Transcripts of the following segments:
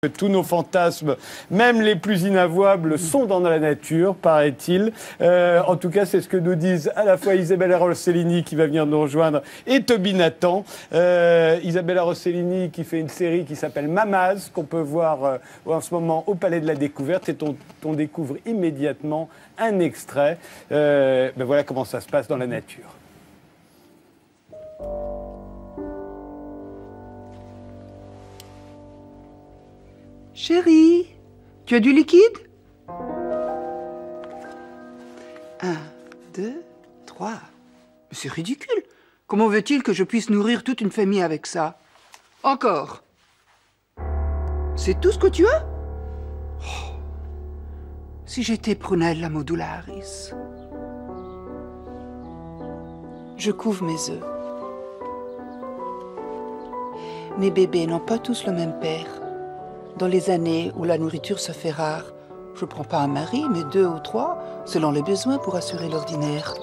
Tous nos fantasmes, même les plus inavouables, sont dans la nature, paraît-il. En tout cas, c'est ce que nous disent à la fois Isabella Rossellini, qui va venir nous rejoindre, et Toby Nathan. Isabella Rossellini, qui fait une série qui s'appelle Mamaz, qu'on peut voir en ce moment au Palais de la Découverte, et on découvre immédiatement un extrait. Voilà comment ça se passe dans la nature. Chérie, tu as du liquide? 1, 2, 3. Mais c'est ridicule. Comment veut-il que je puisse nourrir toute une famille avec ça? Encore. C'est tout ce que tu as? Oh. Si j'étais Prunella modularis. Je couve mes œufs. Mes bébés n'ont pas tous le même père. Dans les années où la nourriture se fait rare, je prends pas un mari, mais 2 ou 3, selon les besoins pour assurer l'ordinaire.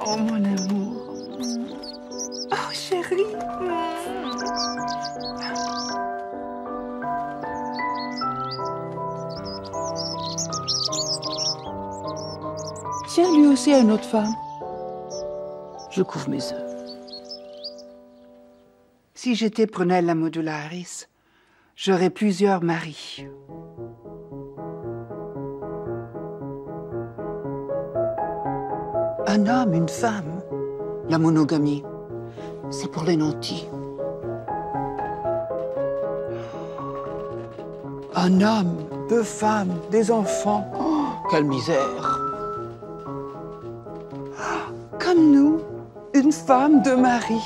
Oh, mon amour. Oh, chérie. Tiens, lui aussi a une autre femme. Je couvre mes œufs. Si j'étais Prunella modularis, j'aurais plusieurs maris. Un homme, une femme. La monogamie, c'est pour les nantis. Un homme, 2 femmes, des enfants. Oh, quelle misère! Comme nous, une femme, 2 maris.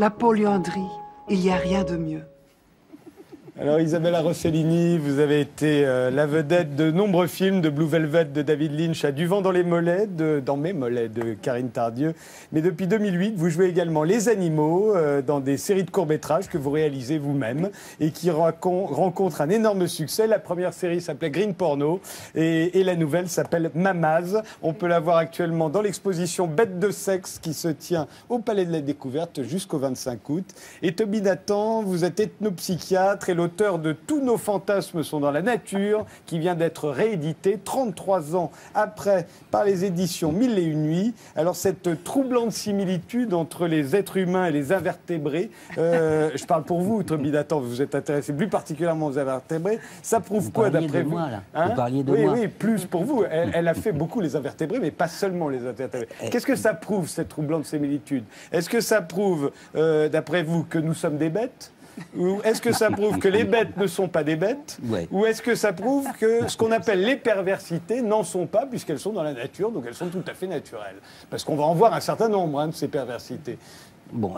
La polyandrie, il n'y a rien de mieux. Alors Isabella Rossellini, vous avez été la vedette de nombreux films, de Blue Velvet de David Lynch à Du vent dans les mollets, dans mes mollets de Karine Tardieu. Mais depuis 2008, vous jouez également les animaux dans des séries de courts-métrages que vous réalisez vous-même et qui rencontrent un énorme succès. La première série s'appelait Green Porno et la nouvelle s'appelle Mamaz. On peut la voir actuellement dans l'exposition Bêtes de sexe qui se tient au Palais de la Découverte jusqu'au 25 août. Et Toby Nathan, vous êtes ethnopsychiatre et l'auteur de Tous nos fantasmes sont dans la nature, qui vient d'être réédité 33 ans après par les éditions Mille et une nuits. Alors cette troublante similitude entre les êtres humains et les invertébrés, je parle pour vous, Toby Nathan, vous êtes intéressé plus particulièrement aux invertébrés, ça prouve quoi d'après vous? Vous parliez de moi. Oui, plus pour vous. Elle a fait beaucoup les invertébrés, mais pas seulement les invertébrés. Qu'est-ce que ça prouve, cette troublante similitude? Est-ce que ça prouve, d'après vous, que nous sommes des bêtes? Ou est-ce que ça prouve que les bêtes ne sont pas des bêtes? Ouais. Ou est-ce que ça prouve que ce qu'on appelle les perversités n'en sont pas, puisqu'elles sont dans la nature, donc elles sont tout à fait naturelles? Parce qu'on va en voir un certain nombre de ces perversités. Bon,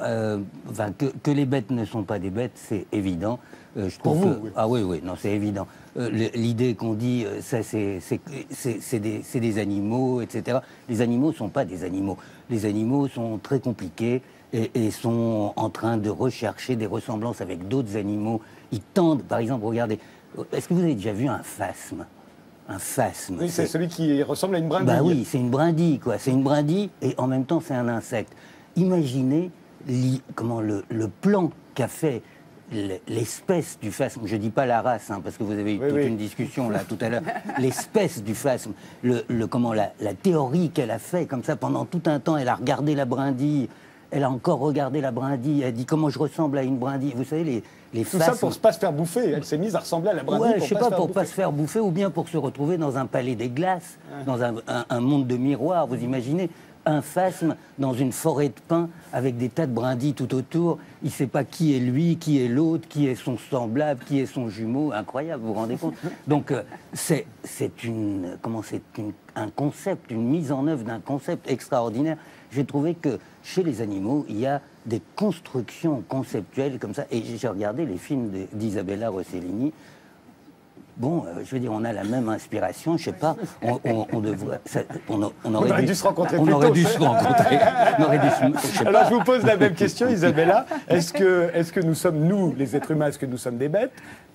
que les bêtes ne sont pas des bêtes, c'est évident. Je Pour trouve vous, que, oui. Ah oui, non, c'est évident. L'idée qu'on dit, ça, c'est des animaux, etc. Les animaux ne sont pas des animaux. Les animaux sont très compliqués. Et sont en train de rechercher des ressemblances avec d'autres animaux. Ils tendent, par exemple, regardez, est-ce que vous avez déjà vu un phasme? Un phasme. Oui, c'est celui qui ressemble à une brindille. Bah oui, c'est une brindille, quoi. C'est une brindille et en même temps, c'est un insecte. Imaginez comment le plan qu'a fait l'espèce du phasme, je dis pas la race, parce que vous avez eu toute une discussion là tout à l'heure, l'espèce du phasme, la théorie qu'elle a fait, comme ça, pendant tout un temps, elle a regardé la brindille. Elle a encore regardé la brindille, elle a dit comment je ressemble à une brindille. Vous savez, les Tout phasmes... ça pour ne pas se faire bouffer. Elle s'est mise à ressembler à la brindille je sais pas, pour pas se faire bouffer, ou bien pour se retrouver dans un palais des glaces, dans un monde de miroirs. Vous imaginez un phasme dans une forêt de pins avec des tas de brindilles tout autour. Il ne sait pas qui est lui, qui est l'autre, qui est son semblable, qui est son jumeau. Incroyable, vous vous rendez compte? Donc c'est un concept, une mise en œuvre d'un concept extraordinaire. J'ai trouvé que chez les animaux, il y a des constructions conceptuelles comme ça. Et j'ai regardé les films d'Isabella Rossellini. bon, je veux dire, on a la même inspiration, je sais pas, on aurait dû se rencontrer plus on tôt. aurait dû se rencontrer. Alors je vous pose la même question, Isabella. Est-ce que nous sommes, nous, les êtres humains, est-ce que nous sommes des bêtes ?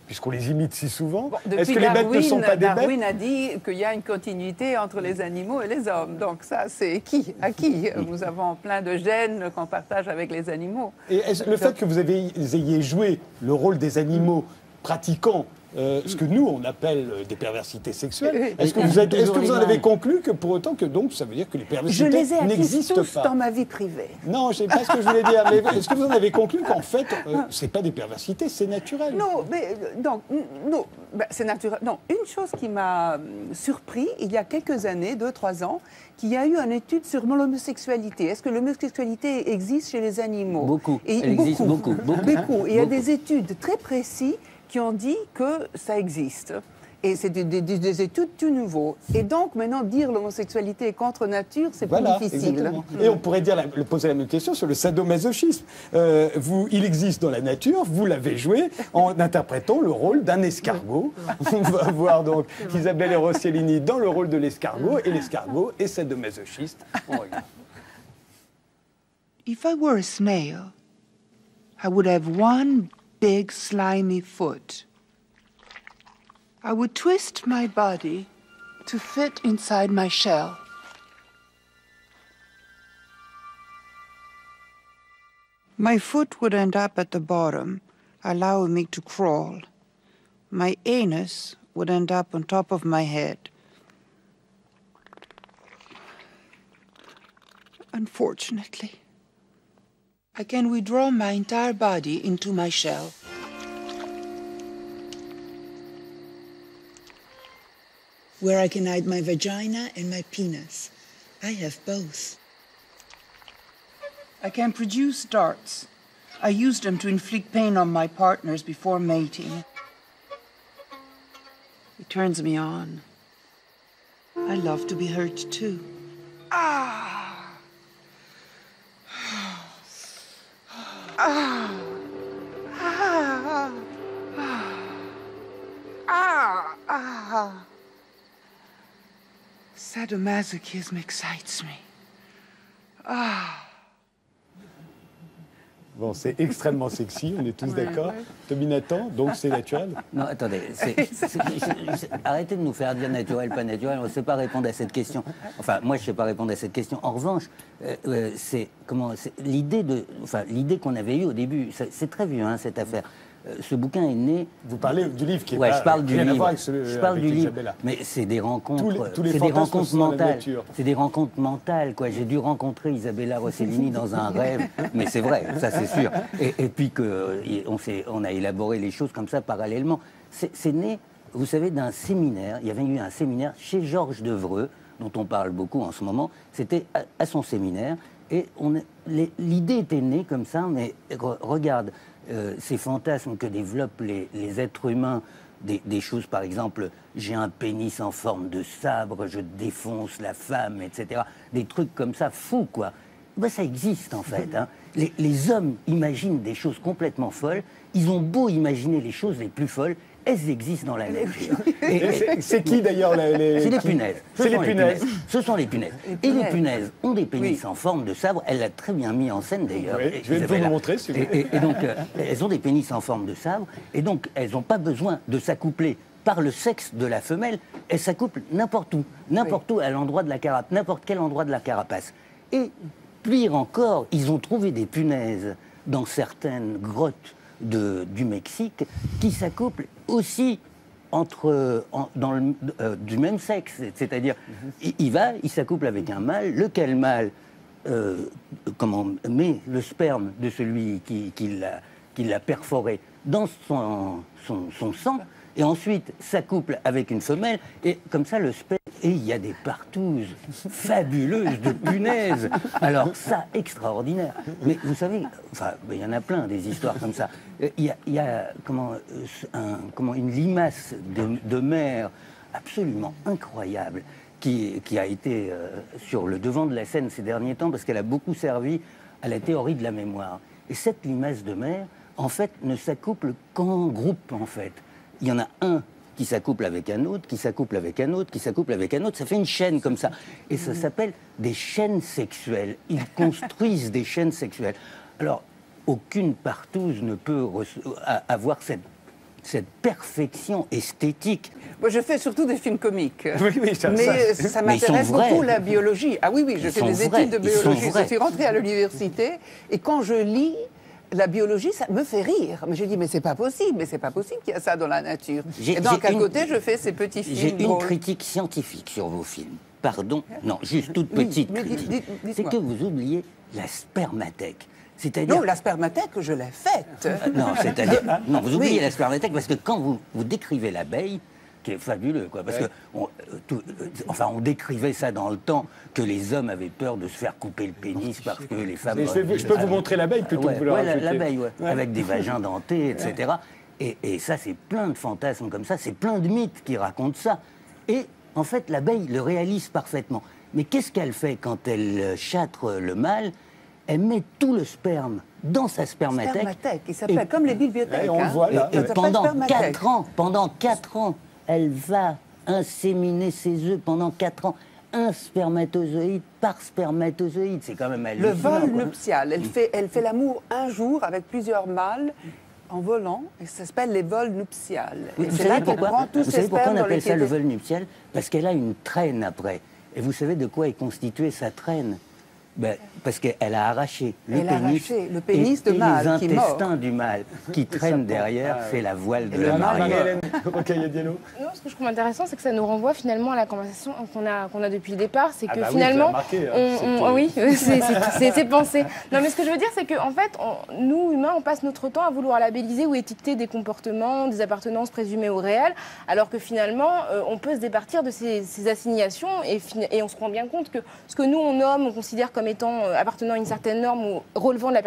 Puisqu'on les imite si souvent. Bon, est-ce que les bêtes ne sont pas des bêtes ? Darwin a dit qu'il y a une continuité entre les animaux et les hommes. Donc ça, c'est à qui Nous avons plein de gènes qu'on partage avec les animaux. Et le fait que vous ayez joué le rôle des animaux pratiquant ce que nous, on appelle des perversités sexuelles, est-ce que vous en avez conclu que pour autant que donc ça veut dire que les perversités n'existent pas ? Je les ai acquises tous dans ma vie privée. Non, je ne sais pas ce que je voulais dire. Mais est-ce que vous en avez conclu qu'en fait, ce n'est pas des perversités, c'est naturel ? Non, mais non, c'est naturel. Non, une chose qui m'a surpris, il y a quelques années, 2-3 ans, qu'il y a eu une étude sur l'homosexualité. Est-ce que l'homosexualité existe chez les animaux ? Beaucoup. Elle existe beaucoup. Et il y a des études très précises qui ont dit que ça existe. Et c'est des études tout nouveaux. Et donc, maintenant, dire l'homosexualité est contre nature, c'est plus difficile. Exactement. Et on pourrait poser la même question sur le sadomasochisme. Il existe dans la nature, vous l'avez joué en interprétant le rôle d'un escargot. On va voir donc Isabelle Rossellini dans le rôle de l'escargot, et l'escargot est sadomasochiste. On regarde. If I were a snail, I would have one big slimy foot. I would twist my body to fit inside my shell. My foot would end up at the bottom, allowing me to crawl. My anus would end up on top of my head. Unfortunately, I can withdraw my entire body into my shell. Where I can hide my vagina and my penis. I have both. I can produce darts. I use them to inflict pain on my partners before mating. It turns me on. I love to be hurt too. Ah! Ah! Ah! Ah! Ah! Sadomasochism excites me. Ah! Bon, c'est extrêmement sexy, on est tous d'accord. Tommy Nathan, donc c'est naturel. Non, attendez, arrêtez de nous faire dire naturel, pas naturel, on ne sait pas répondre à cette question. Enfin, moi, je ne sais pas répondre à cette question. En revanche, l'idée qu'on avait eue au début, c'est très vieux, hein, cette affaire. Ce bouquin est né... Vous parlez du livre qui est je parle du livre. Je parle du livre, mais c'est des rencontres, tous les rencontres mentales. C'est des rencontres mentales, quoi. J'ai dû rencontrer Isabella Rossellini dans un rêve, mais c'est vrai, ça c'est sûr. Et puis on a élaboré les choses comme ça parallèlement. C'est né, vous savez, d'un séminaire. Il y avait eu un séminaire chez Georges Devreux, dont on parle beaucoup en ce moment. C'était à son séminaire, et l'idée était née comme ça, mais regarde, ces fantasmes que développent les êtres humains, des choses, par exemple, j'ai un pénis en forme de sabre, je défonce la femme, etc. Des trucs comme ça, fous, quoi. Ben, ça existe, en fait. Hein. Les hommes imaginent des choses complètement folles. Ils ont beau imaginer les choses les plus folles, elles existent dans la nature. C'est qui, d'ailleurs C'est les punaises. C'est les punaises. Ce sont les punaises. Et les punaises ont des pénis en forme de sabre. Elle l'a très bien mis en scène, d'ailleurs. Oui, je vais vous le montrer, si vous voulez. Et donc, elles ont des pénis en forme de sabre. Et donc, elles n'ont pas besoin de s'accoupler par le sexe de la femelle. Elles s'accouplent n'importe où, à l'endroit de la carapace, n'importe quel endroit de la carapace. Et pire encore, ils ont trouvé des punaises dans certaines grottes du Mexique qui s'accouplent aussi du même sexe. C'est-à-dire, il s'accouple avec un mâle, lequel mâle met le sperme de celui qui l'a perforé dans son sang, et ensuite s'accouple avec une femelle, et comme ça le sperme... Et il y a des partouzes fabuleuses de punaises. Alors ça, extraordinaire. Mais vous savez, enfin, il y en a plein des histoires comme ça. Il y a une limace de mer absolument incroyable qui a été sur le devant de la scène ces derniers temps parce qu'elle a beaucoup servi à la théorie de la mémoire. Et cette limace de mer, en fait, ne s'accouple qu'en groupe, en fait. Il y en a un qui s'accouple avec un autre, qui s'accouple avec un autre, qui s'accouple avec un autre. Ça fait une chaîne comme ça. Et ça s'appelle des chaînes sexuelles. Ils construisent des chaînes sexuelles. Alors, aucune partouze ne peut avoir cette perfection esthétique. Moi, je fais surtout des films comiques. Oui, ça m'intéresse beaucoup, la biologie. Ah oui, je fais des études de biologie. Je suis rentrée à l'université et quand je lis la biologie, ça me fait rire. Mais je dis, mais c'est pas possible qu'il y a ça dans la nature. Et donc, à côté, je fais ces petits films. J'ai une critique scientifique sur vos films. Pardon, non, juste toute petite critique. C'est que vous oubliez la spermathèque. Non, la spermathèque, je l'ai faite. Non, c'est-à-dire... Non, vous oubliez la spermathèque parce que quand vous décrivez l'abeille, qui est fabuleux, quoi, parce que on décrivait ça dans le temps, que les hommes avaient peur de se faire couper le pénis parce que les femmes... Je peux vous montrer l'abeille plutôt que vous le rajouter. L'abeille, avec des vagins dentés, etc. Et ça, c'est plein de fantasmes comme ça, c'est plein de mythes qui racontent ça. Et en fait, l'abeille le réalise parfaitement. Mais qu'est-ce qu'elle fait quand elle châtre le mâle? Elle met tout le sperme dans sa spermathèque. Spermathèque, il s'appelle comme les bibliothèques. On le voit là. Et pendant 4 ans, elle va inséminer ses œufs pendant 4 ans. Un spermatozoïde par spermatozoïde, c'est quand même hallucinant. Le vol nuptial, elle fait l'amour un jour avec plusieurs mâles en volant, et ça s'appelle les vols nuptiales. Oui, vous savez pourquoi on appelle ça le vol nuptial? Parce qu'elle a une traîne après. Et vous savez de quoi est constituée sa traîne? Parce qu'elle a arraché le pénis de mâle et les intestins du mâle qui traînent derrière, fait la voile de la mariée. Non, ce que je trouve intéressant, c'est que ça nous renvoie finalement à la conversation qu'on a depuis le départ. C'est que finalement, oui, c'est pensé. Non, mais ce que je veux dire, c'est qu'en fait, nous, humains, on passe notre temps à vouloir labelliser ou étiqueter des comportements, des appartenances présumées au réel, alors que finalement, on peut se départir de ces assignations et on se rend bien compte que ce que nous, on nomme, on considère comme étant appartenant à une certaine norme ou relevant de la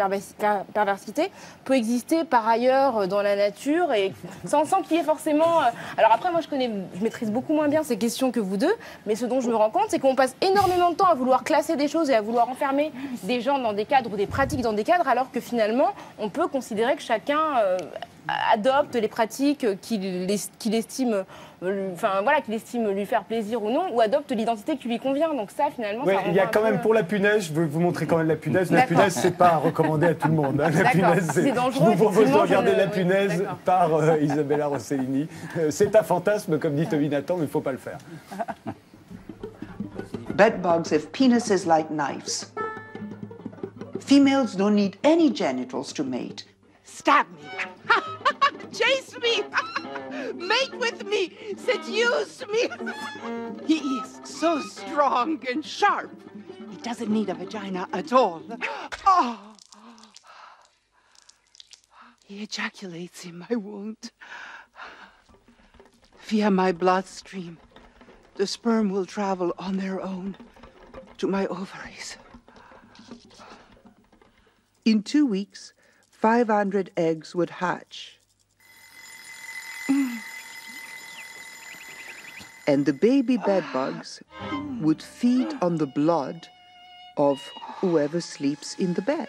perversité, peut exister par ailleurs dans la nature et sans qu'il y ait forcément... Alors après, moi, je maîtrise beaucoup moins bien ces questions que vous deux, mais ce dont je me rends compte, c'est qu'on passe énormément de temps à vouloir classer des choses et à vouloir enfermer des gens dans des cadres ou des pratiques dans des cadres, alors que finalement, on peut considérer que chacun adopte les pratiques qu'il estime... qu'il estime lui faire plaisir ou non, ou adopte l'identité qui lui convient. Donc ça, finalement, ça il y a quand même pour la punaise, je veux vous montrer quand même la punaise. La punaise, c'est pas à recommander à tout le monde. Hein. La punaise, c'est dangereux. Je vous propose de regarder La punaise par Isabella Rossellini. C'est un fantasme, comme dit Tommy Nathan, mais il ne faut pas le faire. Bedbugs have penises like knives. Females don't need any genitals to mate. Stab me. Chase me. Mate with me. Seduce me. He is so strong and sharp. He doesn't need a vagina at all. Oh. He ejaculates in my wound. Via my bloodstream, the sperm will travel on their own to my ovaries. In 2 weeks, 500 eggs would hatch. And the baby bedbugs would feed on the blood of whoever sleeps in the bed.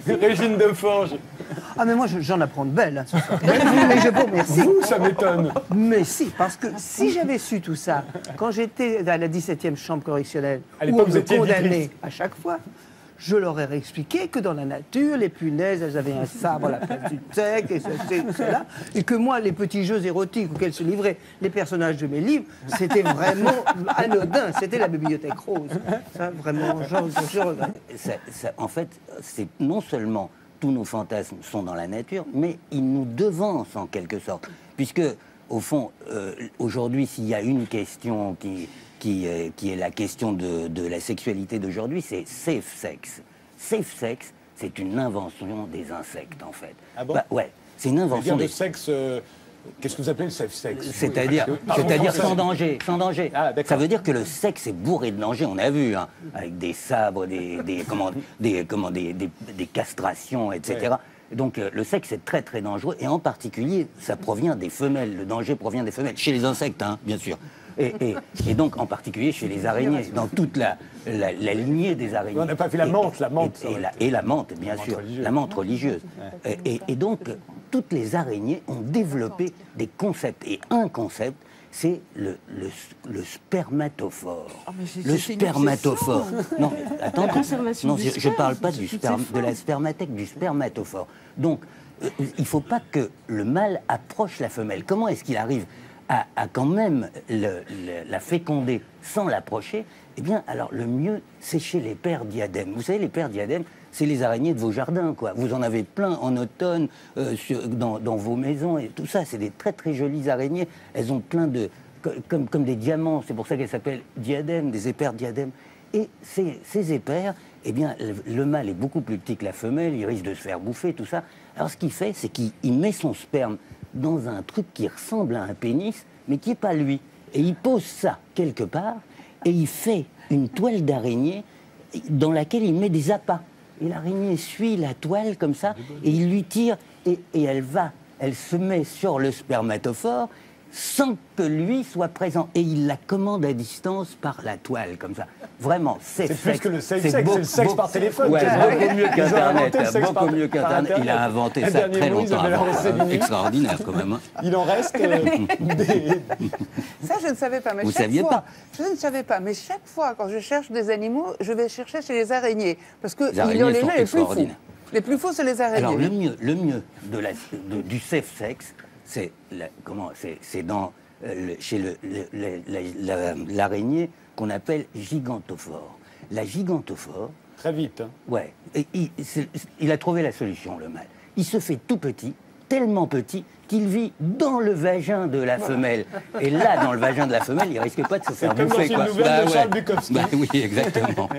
Régine Deforge. Ah mais moi j'en apprends de belles. Hein, ce soir. Mais je vous remercie. Vous, ça m'étonne. Mais si, parce que si j'avais su tout ça, quand j'étais à la 17e chambre correctionnelle, à où l'époque, on vous me étiez condamnait à chaque fois, je leur ai expliqué que dans la nature, les punaises, elles avaient un sabre à la place du tech, et cela, et que moi, les petits jeux érotiques auxquels se livraient les personnages de mes livres, c'était vraiment anodin, c'était la bibliothèque rose. Ça, vraiment, je regrette. En fait, c'est non seulement tous nos fantasmes sont dans la nature, mais ils nous devancent en quelque sorte. Puisque, au fond, aujourd'hui, s'il y a une question qui est la question de la sexualité d'aujourd'hui, c'est safe sex. Safe sex, c'est une invention des insectes, en fait. Ah bon? Ouais, c'est une invention des sexe. Qu'est-ce que vous appelez le safe sex? C'est-à-dire sans danger, sans danger. Ah, ça veut dire que le sexe est bourré de danger, on a vu, hein, avec des sabres, des castrations, etc. Ouais. Donc le sexe est très très dangereux, et en particulier, ça provient des femelles. Le danger provient des femelles, chez les insectes, hein, bien sûr. Et donc, en particulier chez les araignées, dans toute la lignée des araignées. On n'a pas fait la menthe. Et la menthe, bien sûr, la menthe religieuse. Et donc, toutes les araignées ont développé des concepts. Et un concept, c'est le spermatophore. Oh, le spermatophore. Non, mais attends, non, je ne parle pas de la spermathèque, du spermatophore. Donc, il ne faut pas que le mâle approche la femelle. Comment est-ce qu'il arrive à quand même la féconder sans l'approcher? Eh bien, alors, le mieux, c'est chez les pères diadèmes. Vous savez, les pères diadèmes, c'est les araignées de vos jardins, quoi. Vous en avez plein en automne, dans vos maisons et tout ça. C'est des très très jolies araignées. Elles ont plein de... comme des diamants. C'est pour ça qu'elles s'appellent diadèmes, des épères diadèmes. Et ces épères, eh bien, le mâle est beaucoup plus petit que la femelle. Il risque de se faire bouffer, tout ça. Alors, ce qu'il fait, c'est qu'il met son sperme dans un truc qui ressemble à un pénis, mais qui n'est pas lui. Et il pose ça quelque part, et il fait une toile d'araignée dans laquelle il met des appâts. Et l'araignée suit la toile comme ça, et il lui tire, et elle se met sur le spermatophore sans que lui soit présent. Et il la commande à distance par la toile, comme ça. Vraiment, c'est plus que le safe-sex, c'est le sexe par téléphone. Ouais, beaucoup mieux qu'Internet. Beaucoup mieux qu'Internet. Il a inventé ça très longtemps avant. Extraordinaire, quand même. Il en reste des... Ça, je ne savais pas. Mais vous ne saviez pas? Je ne savais pas. Mais chaque fois, quand je cherche des animaux, je vais chercher chez les araignées. Parce que les araignées sont extraordinaires. Les plus fous, c'est les araignées. Alors, le mieux du safe-sex, c'est chez l'araignée qu'on appelle gigantophore. La gigantophore... Très vite. Hein. Ouais. Et il a trouvé la solution, le mâle. Il se fait tout petit, tellement petit, qu'il vit dans le vagin de la femelle. Et là, dans le vagin de la femelle, il risque pas de se faire bouffer. C'est comme dans une nouvelle de Charles Bukowski. Bah oui, exactement.